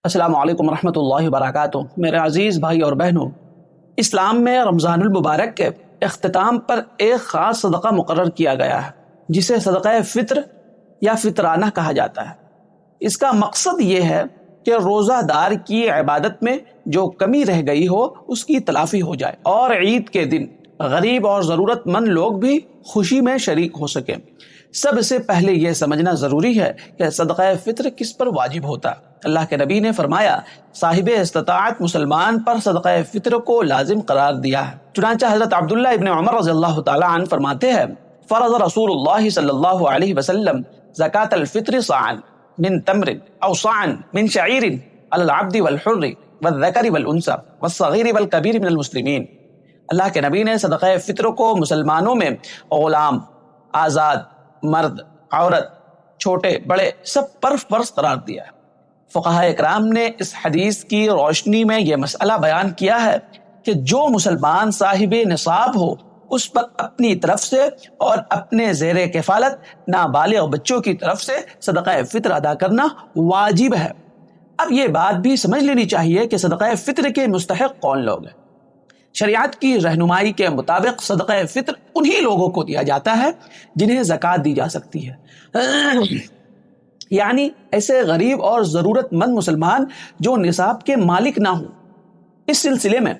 السلام علیکم ورحمۃ اللہ وبرکاتہ۔ میرے عزیز بھائی اور بہنوں، اسلام میں رمضان المبارک کے اختتام پر ایک خاص صدقہ مقرر کیا گیا ہے جسے صدقہ فطر یا فطرانہ کہا جاتا ہے۔ اس کا مقصد یہ ہے کہ روزہ دار کی عبادت میں جو کمی رہ گئی ہو اس کی تلافی ہو جائے اور عید کے دن غریب اور ضرورت مند لوگ بھی خوشی میں شریک ہو سکیں۔ سب سے پہلے یہ سمجھنا ضروری ہے کہ صدقہ فطر کس پر واجب ہوتا ہے۔ اللہ کے نبی نے فرمایا، صاحب استطاعت مسلمان پر صدقہ فطر کو لازم قرار دیا ہے۔ چنانچہ حضرت عبداللہ ابن عمر رضی اللہ تعالی عنہ فرماتے ہیں، فرض رسول اللہ صلی اللہ علیہ وسلم زکاة الفطر صاعا من تمر او صاعا من شعیر علی العبد والحر والذکر والانثى والصغیر والکبیر من المسلمین۔ اللہ کے نبی نے صدقہ فطر کو مسلمانوں میں غلام، آزاد، مرد، عورت، چھوٹے بڑے سب پر فرض قرار دیا ہے۔ فقہاء اکرام نے اس حدیث کی روشنی میں یہ مسئلہ بیان کیا ہے کہ جو مسلمان صاحب نصاب ہو اس پر اپنی طرف سے اور اپنے زیر کفالت نابالغ بچوں کی طرف سے صدقہ فطر ادا کرنا واجب ہے۔ اب یہ بات بھی سمجھ لینی چاہیے کہ صدقہ فطر کے مستحق کون لوگ ہیں۔ شریعت کی رہنمائی کے مطابق صدقہ فطر انہی لوگوں کو دیا جاتا ہے جنہیں زکوٰۃ دی جا سکتی ہے، یعنی ایسے غریب اور ضرورت مند مسلمان جو نصاب کے مالک نہ ہوں۔ اس سلسلے میں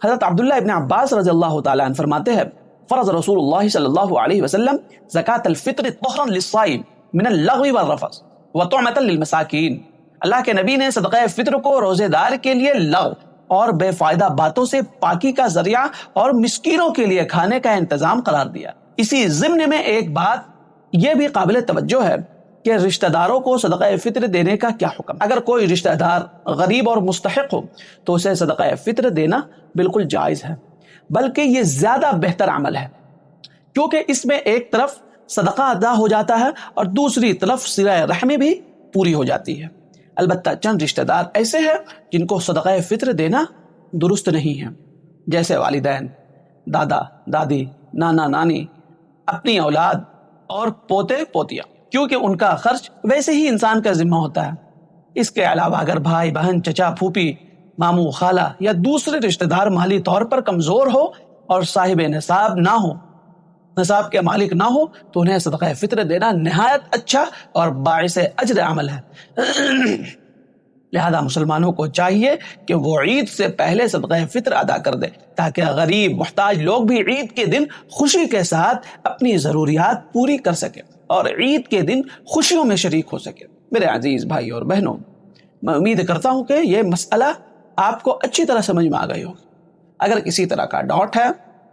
حضرت عبداللہ ابن عباس رضی اللہ تعالیٰ عنہ فرماتے ہیں، فرض رسول اللہ صلی اللہ علیہ وسلم زکاة الفطر طہرا للصائم من اللغو والرفث وطعمة للمساکین۔ اللہ کے نبی نے صدقہ فطر کو روزے دار کے لیے لغو اور بے فائدہ باتوں سے پاکی کا ذریعہ اور مسکینوں کے لیے کھانے کا انتظام قرار دیا۔ اسی ضمن میں ایک بات یہ بھی قابل توجہ ہے کہ رشتہ داروں کو صدقہ فطر دینے کا کیا حکم۔ اگر کوئی رشتہ دار غریب اور مستحق ہو تو اسے صدقہ فطر دینا بالکل جائز ہے، بلکہ یہ زیادہ بہتر عمل ہے، کیونکہ اس میں ایک طرف صدقہ ادا ہو جاتا ہے اور دوسری طرف صلہ رحمی بھی پوری ہو جاتی ہے۔ البتہ چند رشتہ دار ایسے ہیں جن کو صدقہ فطر دینا درست نہیں ہے، جیسے والدین، دادا دادی، نانا نانی، اپنی اولاد اور پوتے پوتیاں، کیونکہ ان کا خرچ ویسے ہی انسان کا ذمہ ہوتا ہے۔ اس کے علاوہ اگر بھائی بہن، چچا پھوپھی، ماموں خالہ یا دوسرے رشتہ دار مالی طور پر کمزور ہو اور صاحب نصاب نہ ہو، نصاب کے مالک نہ ہو، تو انہیں صدقہ فطر دینا نہایت اچھا اور باعث اجر عمل ہے۔ لہذا مسلمانوں کو چاہیے کہ وہ عید سے پہلے صدقہ فطر ادا کر دے تاکہ غریب محتاج لوگ بھی عید کے دن خوشی کے ساتھ اپنی ضروریات پوری کر سکیں اور عید کے دن خوشیوں میں شریک ہو سکے۔ میرے عزیز بھائی اور بہنوں، میں امید کرتا ہوں کہ یہ مسئلہ آپ کو اچھی طرح سمجھ میں آ گئی ہوگی۔ اگر کسی طرح کا ڈاؤٹ ہے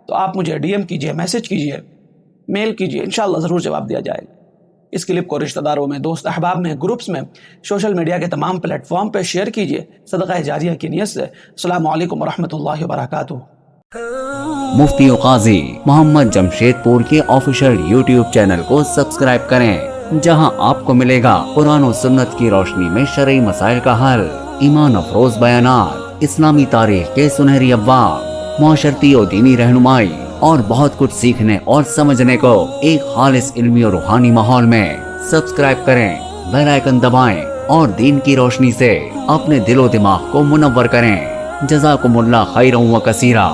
تو آپ مجھے ڈی ایم کیجئے، میسج کیجئے، میل کیجئے، انشاءاللہ ضرور جواب دیا جائے گا۔ اس کلپ کو رشتہ داروں میں، دوست احباب میں، گروپس میں، سوشل میڈیا کے تمام پلیٹ فارم پہ شیئر کیجئے صدقہ جاریہ کی نیت سے۔ السلام علیکم ورحمۃ اللہ وبرکاتہ۔ مفتی و قاضی محمد جمشید پور کے آفیشیل یوٹیوب چینل کو سبسکرائب کریں، جہاں آپ کو ملے گا قرآن و سنت کی روشنی میں شرعی مسائل کا حل، ایمان افروز بیانات، اسلامی تاریخ کے سنہری ابواب، معاشرتی و دینی رہنمائی اور بہت کچھ سیکھنے اور سمجھنے کو ایک خالص علمی اور روحانی ماحول میں۔ سبسکرائب کریں، بیل آئیکن دبائیں اور دین کی روشنی سے اپنے دل و دماغ کو منور کریں۔ جزاکم اللہ خیرا و کثیرا۔